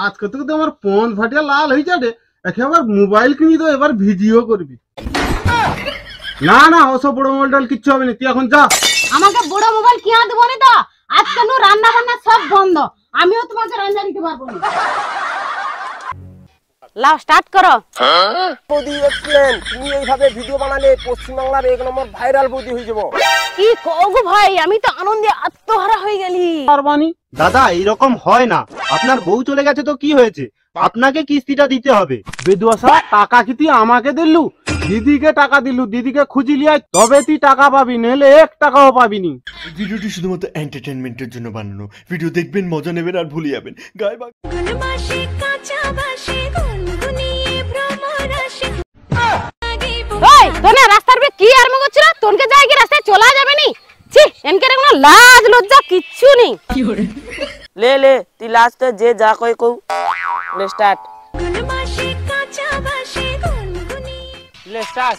আজকে তো আমার ফোন ফাটিয়া লাল হয়ে যাবে। একেবারে মোবাইল কিনি তো এবার ভিডিও করবি। না না ওসব বড় মোবাইল কিচ্ছু হবে না, তুই এখন যা। আমাকে বড় মোবাইল কিনা দেবো না তো, আজকে রান্না বান্না সব বন্ধ, আমিও তোমাকে রান্না দিতে পারবো না। লাও স্টার্ট করো। বৌদি এক্সেলেন্ট, তুমি এইভাবে ভিডিও বানালে পশ্চিমবাংলার 1 নম্বর ভাইরাল বৌদি হয়ে যাবো। কি কগো ভাই, আমি তো আনন্দে আত্মহারা হয়ে গেলি। পারবানি দাদা এরকম হয় না, আপনার বউ চলে গেছে তো কি হয়েছে, আপনাকে কিস্তিটা দিতে হবে। বেদুয়াশা টাকা কি তুই আমাকে দিলু? দিদিকে টাকা দিলু, দিদিকে খুঁজি লিয়াই তবে তুই টাকা পাবি, নইলে 1 টাকাও পাবিনি। ভিডিওটি শুধুমাত্র এন্টারটেইনমেন্টের জন্য বানানো। ভিডিও দেখবেন, মজা নেবেন আর ভুলে যাবেন। গায়ে তোনে রাস্তার বে কি আরম্ভ করছিল? তোনকে যাই কি রাস্তায় চলা যাবে নি? ছি, এনকে কোনো লাজ লজ্জা কিচ্ছু নেই। লে লে তুই লাস্ট যে যা কই কও। লে স্টার্ট। লে স্টার্ট।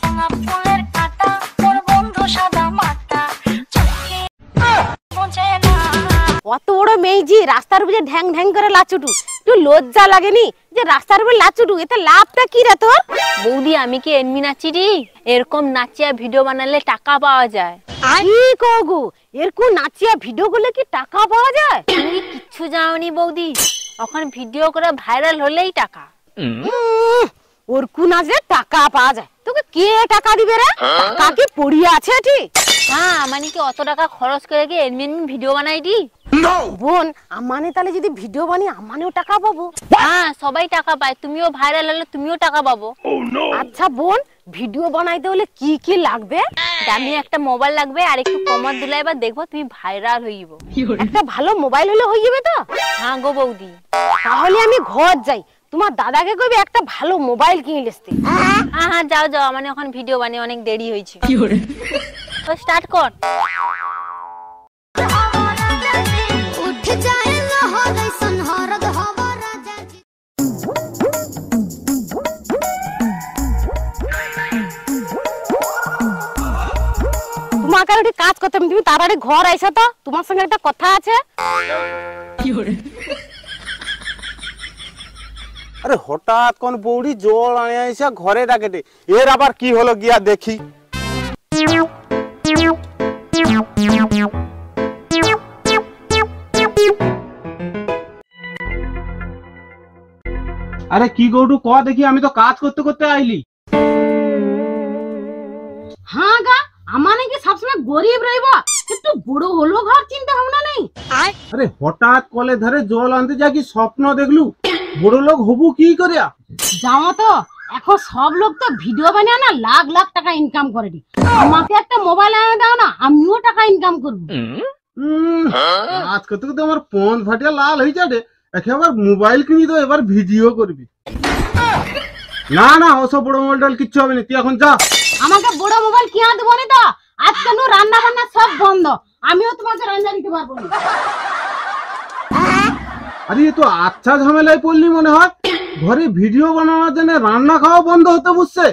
অত বড় মেয়েজি রাস্তার উপরে ঢ্যাং ঢ্যাং করে লাচুটু, তুই লজ্জা লাগেনি যে রাস্তার উপরে লাচুটু? এতে লাভটা কি রে তোর? বৌদি আমি কি এমনি নাচি রে? এরকম নাচিয়া ভিডিও বানালে টাকা পাওয়া যায়। কি কগো, এরকম নাচিয়া ভিডিও করলে কি টাকা পাওয়া যায়? তুমি কিচ্ছু জানোনি বৌদি, এখন ভিডিও করে ভাইরাল হলেই টাকা। ওরকু নাচলে টাকা পাওয়া যায়? তোকে কে টাকা দিবে রে? টাকা কি পড়িয়ে আছে ঠিক? হ্যাঁ মানে কি অত টাকা খরচ করে কি এমনি ভিডিও বানাই দি? বোন আমানে তাহলে যদি ভিডিও বানিয়ে আমানেও টাকা পাবো? হ্যাঁ সবাই টাকা পায়, তুমিও ভাইরাল হলে তুমিও টাকা পাবো। আচ্ছা বোন, ভিডিও বানাইতে হলে কি কি লাগবে? দামি একটা মোবাইল লাগবে আর একটু কমর দিলে এবার দেখবো তুমি ভাইরাল হয়ে যাবো। একটা ভালো মোবাইল হলে হয়ে যাবে তো? হ্যাঁ গো বৌদি। তাহলে আমি ঘর যাই, তোমার দাদাকে কইবে একটা ভালো মোবাইল কিনে লিস্তে। হ্যাঁ হ্যাঁ যাও যাও, মানে এখন ভিডিও বানিয়ে অনেক দেরি হয়েছে। তো স্টার্ট কর। তোমাকে আর কাজ করতে, তুমি তাড়াতাড়ি ঘর আইসো তো, তোমার সঙ্গে একটা কথা আছে। আরে হঠাৎ কোন বৌড়ি জল আনে আইসা ঘরে ডাকেটে, এর আবার কি হলো গিয়া দেখি। আরে কি গৌডু ক দেখি, আমি তো কাজ করতে করতে আইলি। হ্যাঁ গা, আমানে কি সবসময় গরিব রইব? একটু বড় হলো ঘর চিন্তা ভাবনা নেই? আরে হঠাৎ কলে ধরে জল আনতে যা কি স্বপ্ন দেখলু? বড় লোক হবু কি করিয়া? যাও তো, এখন সব লোক তো ভিডিও বানিয়ে না লাখ লাখ টাকা ইনকাম করে। আমাকে একটা মোবাইল এনে দাও না, আমিও টাকা ইনকাম করবো। আজকে তো আমার ফোন ফাটিয়া লাল হয়ে যাবে। একেবারে মোবাইল কিনি তো এবার ভিডিও করবি। না না ওসব বড় মোবাইল কিচ্ছু হবে না, তুই এখন যা। আমাকে বড় মোবাইল কিনা দেবো না তো, আজকে রান্না বান্না সব বন্ধ, আমিও তোমাকে রান্না দিতে পারবো না। আরে তো আচ্ছা ঝামেলায় পড়লি মনে হয়। ঘরে ভিডিও বানানোর জন্য রান্না খাওয়া বন্ধ হতে বুঝছে।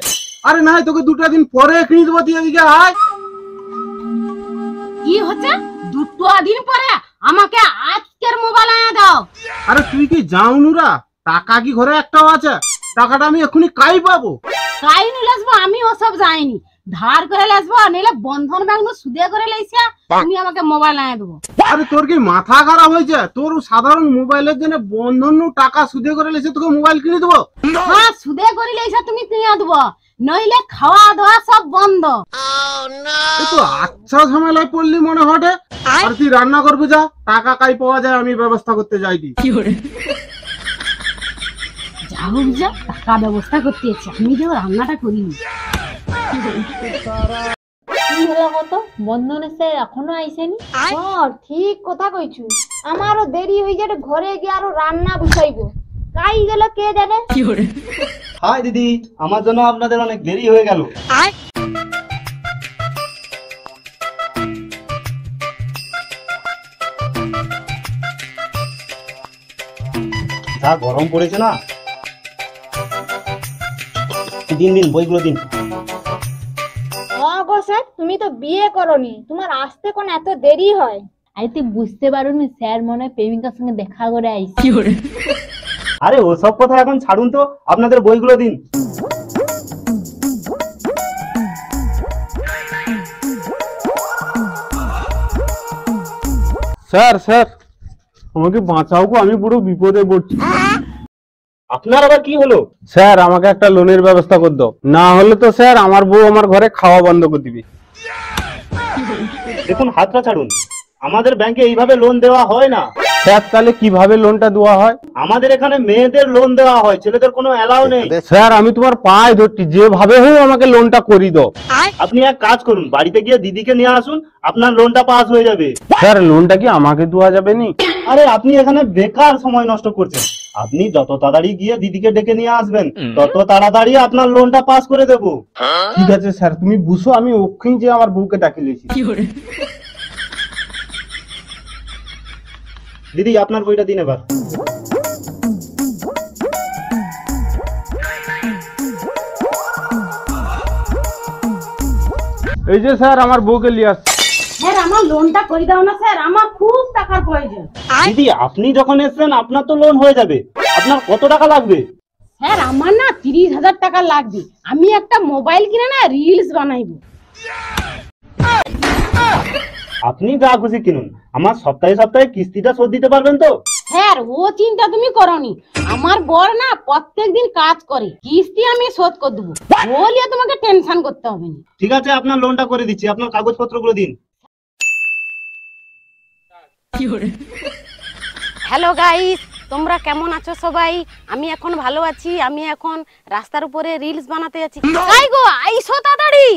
আরে না তোকে 2টা দিন পরে কিনে দেবো, তুই এদিকে আয়। কি হচ্ছে 2টা দিন পরে? আমাকে আজকের মোবাইল এনে দাও। আরে তুই কি যাওনুরা? টাকা কি ঘরে একটাও আছে? টাকাটা আমি এখনই কাই পাবো? কাই নিয়ে আসবো? আমি ওসব যাইনি, ধার করে আসবো, নিলে বন্ধন ব্যাংক সুদে করে লাইছে। তুমি আমাকে মোবাইল এনে দেবো? আরে তোর কি মাথা খারাপ হয়েছে? তোর সাধারণ মোবাইলের জন্য বন্ধন টাকা সুদে করে লাইছে, তোকে মোবাইল কিনে দেবো? হ্যাঁ সুদে করে লাইছে, তুমি কিনে দেবো, নইলে খাওয়া দাওয়া সব বন্ধ। তো আচ্ছা ঝামেলায় পড়লি মনে হটে। আর তুই রান্না করবি যা, টাকা কাই পাওয়া যায় আমি ব্যবস্থা করতে যাইনি। যাও যা, টাকা ব্যবস্থা করতে আছে, আমি যে রান্নাটা করিনি। বন্ধন এসে এখনো আইসেনি। ঠিক কথা কইছু, আমারও দেরি হয়ে যাবে, ঘরে গিয়ে আরো রান্না বসাইবো, কাই গেল কে জানে। হাই দিদি, আমার জন্য আপনাদের অনেক দেরি হয়ে গেল। যা গরম পড়েছে না, দিন দিন বইগুলো দিন। গো স্যার, তুমি তো বিয়ে করনি, তোমার আসতে কোন এত দেরি হয়? আরে তুই বুঝতে পারোনি স্যার মনে হয় প্রেমিকার সঙ্গে দেখা করে আইছি। আরে ওসব কথা এখন ছাড়ুন তো, আপনাদের বইগুলো দিন। স্যার স্যার আমাকে বাঁচাও গো, আমি পুরো বিপদে পড়ছি। আপনার আবার কি হলো? স্যার আমাকে একটা লোনের ব্যবস্থা করে দাও, না হলে তো স্যার আমার বউ আমার ঘরে খাওয়া বন্ধ করে দিবে। দেখুন হাতটা ছাড়ুন, আমাদের ব্যাংকে এইভাবে লোন দেওয়া হয় না। স্যার তাহলে কিভাবে লোনটা দেওয়া হয়? আমাদের এখানে মেয়েদের লোন দেওয়া হয়, ছেলেদের কোনো অ্যালাউ নেই। স্যার আমি তোমার পায়ে ধরছি, যেভাবে হোক আমাকে লোনটা করি দাও। আপনি এক কাজ করুন, বাড়িতে গিয়ে দিদিকে নিয়ে আসুন, আপনার লোনটা পাস হয়ে যাবে। স্যার লোনটা কি আমাকে দেওয়া যাবে নি? আরে আপনি এখানে বেকার সময় নষ্ট করছেন। আপনি যত তাড়াতাড়ি গিয়ে দিদিকে ডেকে নিয়ে আসবেন, তত তাড়াতাড়ি আপনার লোনটা পাস করে দেবো। ঠিক আছে স্যার, তুমি বুঝো, আমি ওখানে যে আমার বউকে ডাকি লিয়েছি। দিদি আপনার বইটা দিন এবার। এই যে স্যার আমার বউকে নিয়ে আসছি। স্যার আমার লোনটা করে দাও না স্যার, আমার খুব টাকার প্রয়োজন। দিদি আপনি যখন এসেছেন আপনার তো লোন হয়ে যাবে। আপনার কত টাকা লাগবে? স্যার আমার না 30,000 টাকা লাগবে, আমি একটা মোবাইল কিনে না রিলস বানাইবো। আপনি যা খুশি কিনুন, আমার সপ্তাহে সপ্তাহে কিস্তিটা শোধ দিতে পারবেন তো? স্যার ও চিন্তা তুমি করনি, আমার বর না প্রত্যেকদিন কাজ করে, কিস্তি আমি শোধ করে দেবো, বলিয়ে তোমাকে টেনশন করতে হবে না। ঠিক আছে আপনার লোনটা করে দিচ্ছি, আপনার কাগজপত্রগুলো দিন। হ্যালো গাইস, তোমরা কেমন আছো সবাই? আমি এখন ভালো আছি। আমি এখন রাস্তার উপরে রিলস বানাতে যাচ্ছি। তাই গো আইসো তাড়াতাড়ি।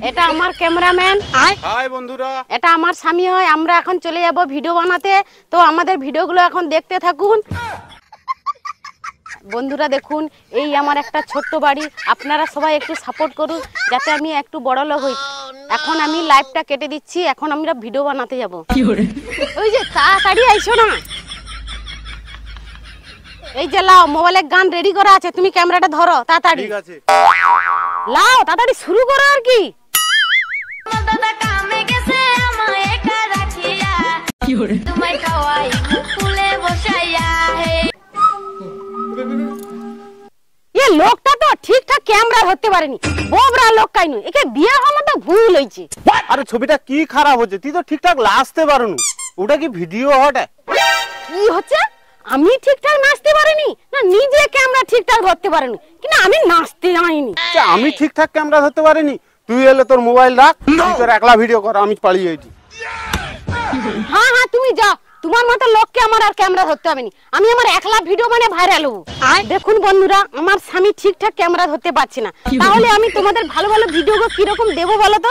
এটা আমার ক্যামেরাম্যান, হাই বন্ধুরা, এটা আমার স্বামী হয়। আমরা এখন চলে যাব ভিডিও বানাতে, তো আমাদের ভিডিওগুলো এখন দেখতে থাকুন। বন্ধুরা দেখুন, এই আমার একটা ছোট্ট বাড়ি, আপনারা সবাই একটু সাপোর্ট করুন যাতে আমি একটু বড় লোক হই। এখন আমি লাইভটা কেটে দিচ্ছি, এখন আমরা ভিডিও বানাতে যাব। ওই যে তাড়াতাড়ি আইসো না। এই যে লাও, মোবাইলে গান রেডি করা আছে, তুমি ক্যামেরাটা ধরো তাড়াতাড়ি। ঠিক আছে লাও, তাড়াতাড়ি শুরু করো আর কি। এ লোকটা তো ঠিকঠাক ক্যামেরা ধরতে পারেনি, বোবরা লোক কাইনু, একে বিয়ে হওয়ার মতো ভুল হয়েছে। আরে ছবিটা কি খারাপ হচ্ছে, তুই তো ঠিকঠাক নাচতে পারোনি, ওটা কি ভিডিও হটে? কি হচ্ছে? আমি ঠিকঠাক নাচতে পারিনি না, নিজে ক্যামেরা ঠিকঠাক ধরতে পারিনি, কিন্তু আমি নাচতে জানিনি। আমি ঠিকঠাক ক্যামেরা ধরতে পারিনি, তুই এলে তোর মোবাইল রাখ, তুই তোর একলা ভিডিও কর, আমি পালিয়ে যাইছি। হ্যাঁ হ্যাঁ তুমি যাও, তোমার মতো লোককে আমার আর ক্যামেরা ধরতে হবে না, আমি আমার একলা ভিডিও মানে ভাইরাল হবো। দেখুন বন্ধুরা, আমার স্বামী ঠিকঠাক ক্যামেরা ধরতে পারছে না, তাহলে আমি তোমাদের ভালো ভালো ভিডিও কিরকম দেবো বলো তো?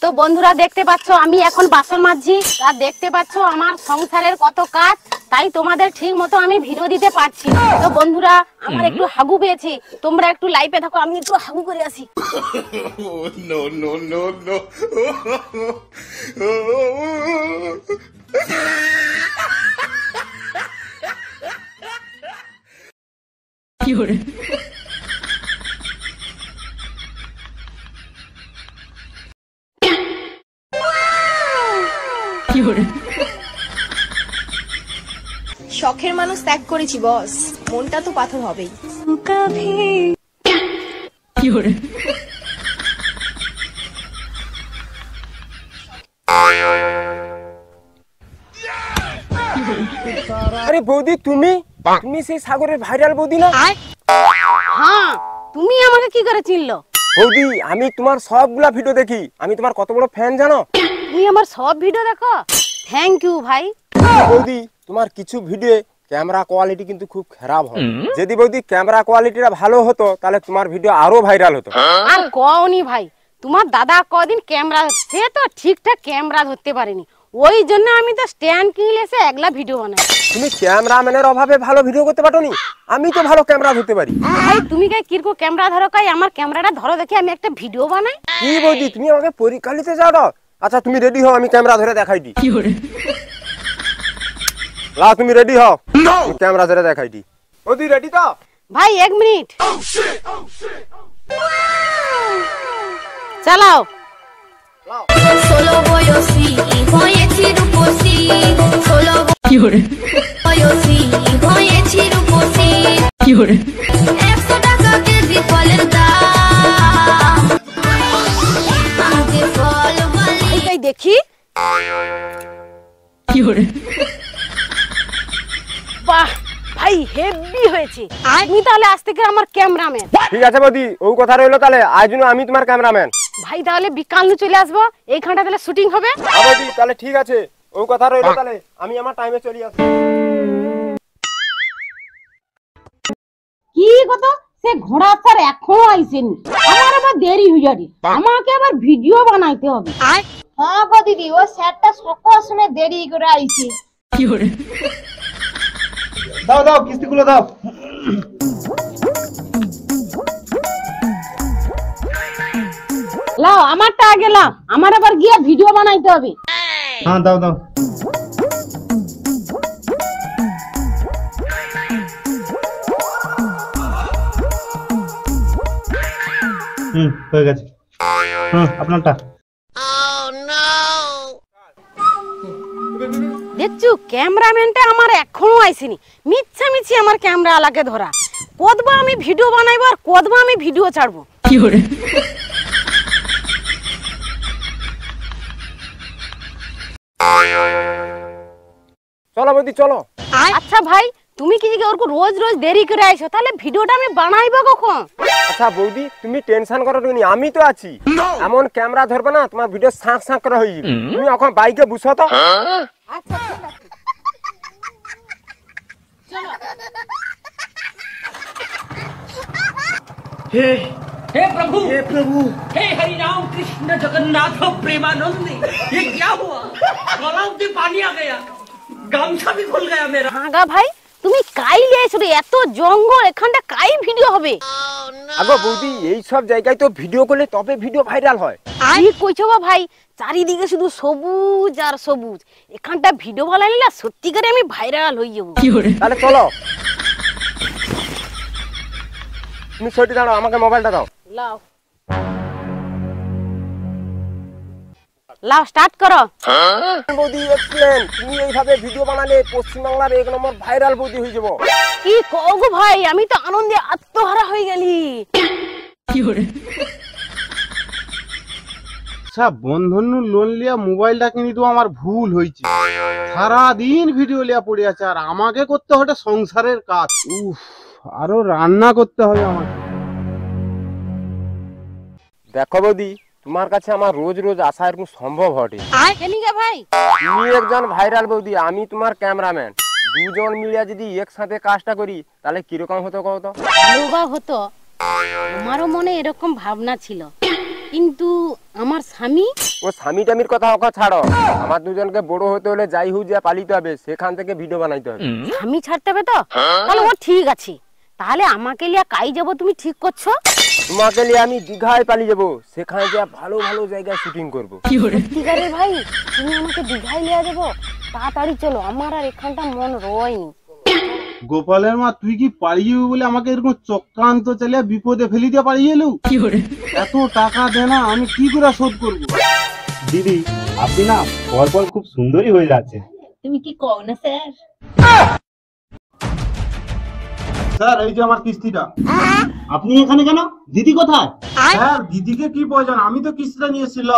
তো বন্ধুরা দেখতে পাচ্ছ আমি এখন বাসন মাজছি, আর দেখতে পাচ্ছ আমার সংসারের কত কাজ, তাই তোমাদের ঠিক মতো আমি ভিডিও দিতে পারছি। তো বন্ধুরা আমার একটু হাগু পেয়েছি, তোমরা একটু লাইভে থাকো, আমি একটু হাগু করে আসি। শখের মানুষ ত্যাগ করেছি বস, মনটা তো পাথর হবেই। আরে বৌদি, তুমি তুমি সেই সাগরের ভাইরাল বৌদি না? হ্যাঁ, তুমি আমাকে কি করে চিনলো? বৌদি আমি তোমার সবগুলা ভিডিও দেখি, আমি তোমার কত বড় ফ্যান জানো? তুমি আমার সব ভিডিও দেখো? থ্যাংক ইউ ভাই। বৌদি তোমার কিছু ভিডিও ক্যামেরা কোয়ালিটি কিন্তু খুব খারাপ হয়, যদি বৌদি ক্যামেরা কোয়ালিটিটা ভালো হতো তাহলে তোমার ভিডিও আরো ভাইরাল হতো। আর কওনি ভাই, তোমার দাদা কদিন ক্যামেরা, সে তো ঠিকঠাক ক্যামেরা ধরতে পারেনি, ওই জন্য আমি তো স্ট্যান্ড কিনে এসে একলা ভিডিও বানাই। তুমি ক্যামেরাম্যানের অভাবে ভালো ভিডিও করতে পারোনি, আমি তো ভালো ক্যামেরা ধরতে পারি। ভাই তুমি কে কিরকম ক্যামেরা ধরো, কাই আমার ক্যামেরাটা ধরো দেখি আমি একটা ভিডিও বানাই। কি বৌদি তুমি আমাকে পরীক্ষা নিতে যাও না? আচ্ছা তুমি রেডি হও, আমি ক্যামেরা ধরে দেখাই দিই। লা তুমি রেডি হও, ক্যামেরা ধরে দেখাই দিই। বৌদি রেডি তো? ভাই 1 মিনিট চালাও। ষোলো বয়সী হয়েছি রূপসী, ষোলো বয়সী হয়েছি রূপসী, 100 টাকা কেজি ফলের দাম, যে ফল বলি এইটাই দেখি। বাহ ভাই হেভি হয়েছে। তুমি তাহলে আজ থেকে আমার ক্যামেরাম্যান। ঠিক আছে বৌদি, ও কথা রইলো, তাহলে আজ জন্য আমি তোমার ক্যামেরাম্যান। ভাই তাহলে বিকাল নু চলে আসবো, এইখানটা তাহলে শুটিং হবে। বৌদি তাহলে ঠিক আছে, ও কথা রইলো, তাহলে আমি আমার টাইমে চলে আসবো। কি কথা, সে ঘোড়া স্যার এখনো আইসেনি, আমার আবার দেরি হয়ে যাবে, আমাকে আবার ভিডিও বানাইতে হবে। হ্যাঁ গো দিদি, ও স্যারটা সকাল সময় দেরি করে আইছে। দাও দাও কিস্তিগুলো দাও। লাও আমারটা আগে লাও, আমার আবার গিয়ে ভিডিও বানাইতে হবে। হ্যাঁ দাও দাও। হয়ে গেছে। আপনারটা দেখছো ক্যামেরাম্যানটা আমার এখনো আইসেনি, মিথ্যা মিছি আমার ক্যামেরা আলাকে ধরা। কতবা আমি ভিডিও বানাইবো আর কতবা আমি ভিডিও ছাড়বো। চলো বৌদি চলো। আচ্ছা ভাই তুমি কি যে ওরকম রোজ রোজ দেরি করে আইছো, তাহলে ভিডিওটা আমি বানাইবো কখন? আচ্ছা বৌদি তুমি টেনশন করো নি, আমি তো আছি। এমন ক্যামেরা ধরবে না তোমার ভিডিও সাঁক সাঁক করে হয়ে যাবে। তুমি এখন বাইকে বসো তো। আচ্ছা ঠিক আছে। हे प्रभु हे हरि राम कृष्ण जगन्नाथ प्रेमानंद, ये क्या हुआ? गलाव से पानी आ गया, गामछा भी खुल गया मेरा। হাগা ভাই তুমি কাই লিয়েছো রে, এত জঙ্গল, এখানটা কাই ভিডিও হবে? আগো বৌদি এই সব জায়গায় তো ভিডিও করলে তবে ভিডিও ভাইরাল হয়। কি কইছো গো ভাই, চারিদিকে শুধু সবুজ আর সবুজ, এখানটা ভিডিও বানাইলে সত্যিকারে আমি ভাইরাল হয়ে যাবো। তাহলে চলো, তুমি সইটি দাঁড়াও, আমাকে মোবাইলটা দাও। লাও লাও স্টার্ট করো। বৌদি এক্সেলেন্ট, তুমি এইভাবে ভিডিও বানালে পশ্চিমবাংলার 1 নম্বর ভাইরাল বৌদি হয়ে যাবো। কি কও গো ভাই, আমি তো আনন্দে আত্মহারা হয়ে গেলি। আচ্ছা বন্ধন লোন লিয়া মোবাইলটা কিনি তো আমার ভুল হয়েছে, সারাদিন ভিডিও লিয়া পড়ে আছে, আর আমাকে করতে হবে সংসারের কাজ। উফ, আরো রান্না করতে হবে আমাকে। দেখো বৌদি তোমার কাছে আমার রোজ রোজ আসা এরকম সম্ভব হটে। কেনিকে ভাই? তুমি একজন ভাইরাল বৌদি, আমি তোমার ক্যামেরাম্যান, দুজন মিলে যদি একসাথে কাজটা করি তাহলে কিরকম হতো কও তো? ভালো বা হতো, আমারও মনে এরকম ভাবনা ছিল, কিন্তু আমার স্বামী। ও স্বামী টামির কথা ওকে ছাড়ো, আমার দুজনকে বড় হতে হলে যাই হোক যা পালিতে হবে, সেখান থেকে ভিডিও বানাইতে হবে। স্বামী ছাড়তে হবে তো? তাহলে ও ঠিক আছে, তাহলে আমাকে লিয়া কাই যাব তুমি ঠিক করছো? তোমাকে নিয়ে আমি দীঘায় পালিয়ে যাবো, সেখানে যা ভালো ভালো জায়গায় শুটিং করবো। ঠিক আছে ভাই, তুমি আমাকে দীঘায় লিয়ে যাবো, তাড়াতাড়ি চলো, আমার আর এখানটা মন রয়নি। গোপালের মা তুই কি পালিয়ে বলে আমাকে এরকম চক্রান্ত চালিয়ে বিপদে ফেলি দিয়ে পালিয়ে এলু? এত টাকা দে না, আমি কি করে শোধ করবো? দিদি আপনি না পর পর খুব সুন্দরী হয়ে যাচ্ছে। তুমি কি কও না স্যার? স্যার এই যে আমার কিস্তিটা। আপনি এখানে কেন? দিদি কোথায়? স্যার দিদিকে কি প্রয়োজন, আমি তো কিস্তিটা নিয়েছিল।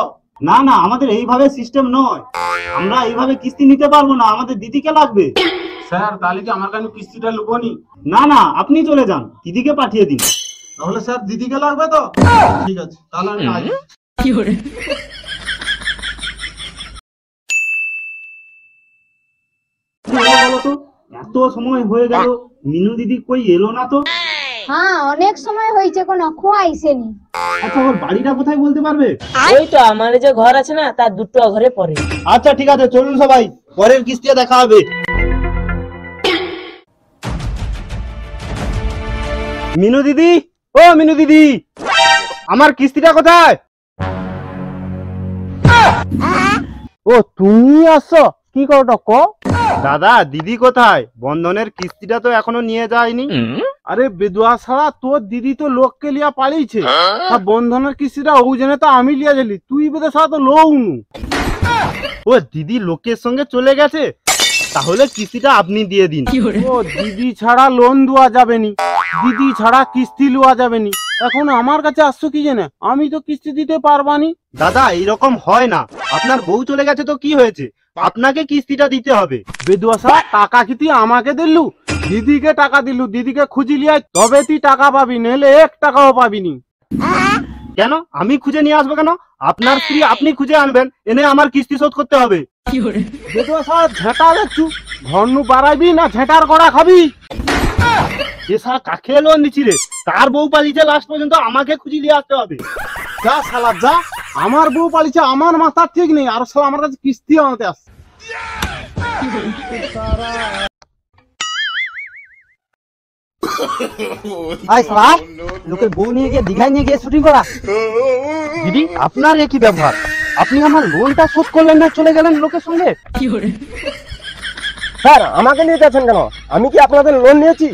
না না, আমাদের এইভাবে সিস্টেম নয়, আমরা এইভাবে কিস্তি নিতে পারবো না, আমাদের দিদিকে লাগবে। স্যার তাহলে কি আমার কাছে কিস্তিটা লুবনি? না না, আপনি চলে যান, দিদিকে পাঠিয়ে দিন। তাহলে স্যার দিদিকে লাগবে তো? ঠিক আছে তাহলে আমি আছি। বলো তো, এত সময় হয়ে গেল মিনু দিদি কই এলো না তো? হ্যাঁ অনেক সময় হয়েছে, কোনো আইসেনি। আচ্ছা ওর বাড়িটা কোথায় বলতে পারবে? ওই তো আমার যে ঘর আছে না, তার দুটো ঘরে পড়ে। আচ্ছা ঠিক আছে, চলুন সবাই, পরের কিস্তিতে দেখা হবে। মিনু দিদি, ও মিনু দিদি, আমার কিস্তিটা কোথায়? ও তুমি আসছো, কি করো ক? দাদা দিদি কোথায়? বন্ধনের কিস্তিটা তো এখনো নিয়ে যায়নি। আরে বেদুয়া ছাড়া তোর দিদি তো লোককে লিয়া পালিয়েছে, আর বন্ধনের কিস্তিটা ও জেনে তো আমি লিয়া গেলি, তুই বেদে ছাড়া তো লউনু। ও দিদি লোকের সঙ্গে চলে গেছে, তাহলে কিস্তিটা আপনি দিয়ে দিন। ও দিদি ছাড়া লোন দেওয়া যাবে নি, দিদি ছাড়া কিস্তি লওয়া যাবে নি, এখন আমার কাছে আসছো কি জেনে? আমি তো কিস্তি দিতে পারবানি। দাদা এইরকম হয় না, আপনার বউ চলে গেছে তো কি হয়েছে, আপনাকে কিস্তিটা দিতে হবে। বেদুয়া ছাড়া টাকা কি তুই আমাকে দিলু? দিদিকে টাকা দিলু, দিদিকে খুঁজি লিয়াই তবে তুই টাকা পাবি, নইলে 1 টাকাও পাবিনি। কেন আমি খুঁজে নিয়ে আসবো কেন? আপনার স্ত্রী আপনি খুঁজে আনবেন, এনে আমার কিস্তি শোধ করতে হবে। বেদুয়া ছাড়া ঝেঁটা দেখছু, ঘরনু বাড়াইবি না ঝেঁটার কড়া খাবি? এসা কাকে লোন দিচ্ছি রে? তার বউ পালিয়েছে, লাস্ট পর্যন্ত আমাকে খুঁজে নিয়ে আসতে হবে। যা শালা যা, আমার বউ পালিছে, আমার মাথা ঠিক নেই, আর শালা আমার কাছে কিস্তি আনতে আসছে। লোকের বউ নিয়ে গিয়ে দীঘায় নিয়ে গিয়ে শুটিং করা। দিদি আপনার একই ব্যবহার, আপনি আমার লোনটা শোধ করলেন না, চলে গেলেন লোকের সঙ্গে। স্যার আমাকে নিয়ে যাচ্ছেন কেন? আমি কি আপনাদের লোন নিয়েছি?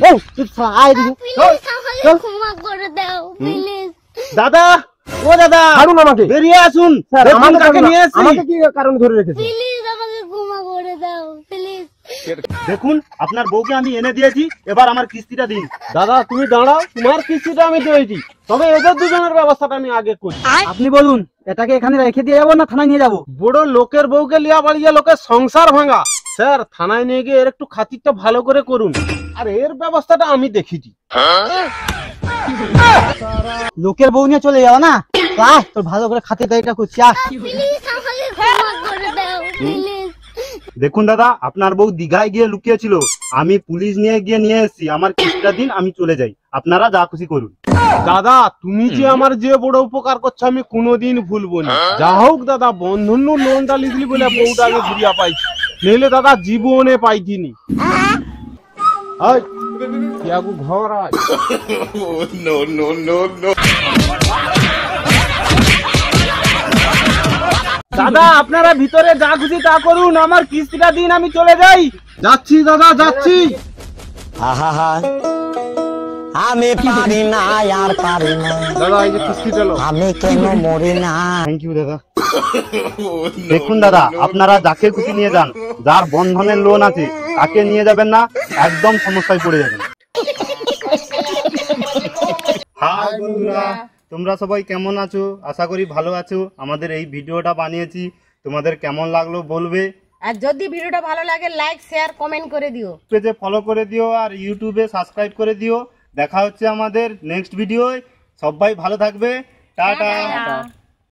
দাদা, ও দাদা, ছাড়ুন আমাকে, বেরিয়ে আসুন। স্যার দেখুন আমাকে কাকে নিয়ে এসেছি। আমাকে কি কারণ ধরে রেখেছেন? দেখুন আপনার বউকে আমি এনে দিয়েছি, এবার আমার কিস্তিটা দিন। দাদা তুমি দাঁড়াও, তোমার কিস্তিটা আমি দিয়েছি, তবে এদের দুজনের ব্যবস্থাটা আমি আগে করি। আপনি বলুন, এটাকে এখানে রেখে দিয়ে যাবো না থানায় নিয়ে যাবো? বড় লোকের বউকে লিয়া বাড়িয়ে লোকের সংসার ভাঙা। স্যার থানায় নিয়ে গিয়ে এর একটু খাতিরটা ভালো করে করুন, আর এর ব্যবস্থাটা আমি দেখিছি। লোকের বউ নিয়ে চলে যাও না, তোর ভালো করে খাতির দায়িটা করছি। দেখুন দাদা, আপনার বউ দীঘায় গিয়ে লুকিয়েছিল, আমি পুলিশ নিয়ে গিয়ে নিয়ে এসেছি, আমার কিস্তিটা দিন, আমি চলে যাই, আপনারা যা খুশি করুন। দাদা তুমি যে আমার যে বড় উপকার করছো আমি কোনোদিন ভুলবো না। যা হোক দাদা, বন্ধন লোনটা লিখলি বলে বউটা আমি ঘুরিয়া পাইছি, নইলে দাদা জীবনে পাইছিনি। ঘর আয়। দাদা আপনারা ভিতরে যা খুশি তা করুন, আমার কিস্তিটা দিন, আমি চলে যাই। যাচ্ছি দাদা, যাচ্ছি। আমি পারি না আর পারি না দাদা এই যে কিস্তিটা লো। আমি কেন মরি না। থ্যাংক ইউ দাদা। দেখুন দাদা, আপনারা যাকে খুশি নিয়ে যান, যার বন্ধনের লোন আছে তাকে নিয়ে যাবেন না, একদম সমস্যায় পড়ে যাবেন। হাই বন্ধুরা, তোমরা সবাই কেমন আছো? আশা করি ভালো আছো। আমাদের এই ভিডিওটা বানিয়েছি, তোমাদের কেমন লাগলো বলবে, আর যদি ভিডিওটা ভালো লাগে লাইক শেয়ার কমেন্ট করে দিও, পেজে ফলো করে দিও, আর ইউটিউবে সাবস্ক্রাইব করে দিও। দেখা হচ্ছে আমাদের নেক্সট ভিডিওয়। সবাই ভালো থাকবে, টাটা।